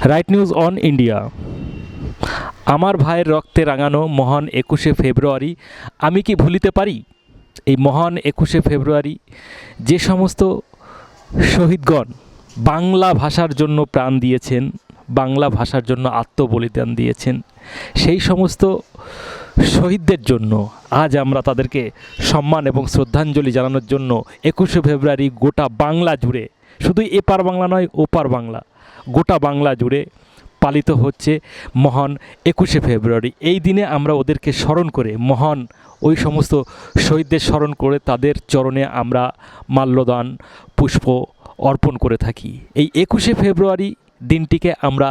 Right news on India. আমার ভাইয়ের রক্তে রাঙানো মহান 21শে ফেব্রুয়ারি আমি কি ভুলিতে পারি? এই মহান 21শে ফেব্রুয়ারি যে সমস্ত শহীদগণ বাংলা ভাষার জন্য প্রাণ দিয়েছেন, বাংলা ভাষার জন্য আত্মবলিদান দিয়েছেন, সেই সমস্ত শহীদদের জন্য আজ আমরা তাদেরকে সম্মান এবং শ্রদ্ধাঞ্জলি জানানোর জন্য 21শে ফেব্রুয়ারি গোটা বাংলা জুড়ে, শুধু এপার বাংলা নয় ওপার বাংলা, গোটা বাংলা জুড়ে পালিত হচ্ছে মহান 21শে ফেব্রুয়ারি। এই দিনে আমরা ওদেরকে স্মরণ করে, মহান ওই সমস্ত শহীদদের স্মরণ করে তাদের চরণে আমরা মাল্যদান পুষ্প অর্পণ করে থাকি। এই 21শে ফেব্রুয়ারি দিনটিকে আমরা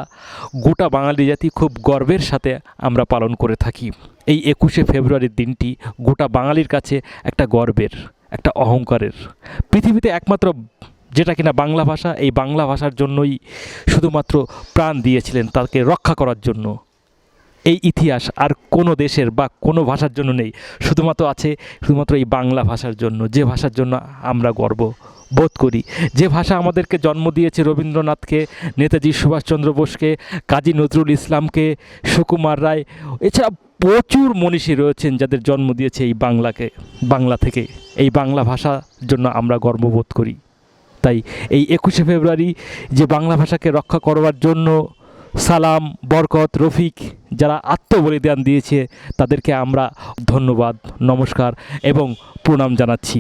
গোটা বাঙালি জাতি খুব গর্বের সাথে আমরা পালন করে থাকি। এই 21শে ফেব্রুয়ারির দিনটি গোটা বাঙালির কাছে একটা গর্বের, একটা অহংকারের। পৃথিবীতে একমাত্র যেটা কিনা বাংলা ভাষা, এই বাংলা ভাষার জন্যই শুধুমাত্র প্রাণ দিয়েছিলেন, তাকে রক্ষা করার জন্য। এই ইতিহাস আর কোনো দেশের বা কোনো ভাষার জন্য নেই, শুধুমাত্র এই বাংলা ভাষার জন্য, যে ভাষার জন্য আমরা গর্ব বোধ করি, যে ভাষা আমাদেরকে জন্ম দিয়েছে রবীন্দ্রনাথকে, নেতাজি সুভাষচন্দ্র বোসকে, কাজী নজরুল ইসলামকে, সুকুমার রায়, এছাড়া প্রচুর মনীষী রয়েছেন যাদের জন্ম দিয়েছে এই বাংলা থেকে। এই বাংলা ভাষার জন্য আমরা গর্ববোধ করি। তাই এই 21শে ফেব্রুয়ারি যে বাংলা ভাষাকে রক্ষা করবার জন্য সালাম, বরকত, রফিক যারা আত্মবলিদান দিয়েছে তাদেরকে আমরা ধন্যবাদ, নমস্কার এবং প্রণাম জানাচ্ছি।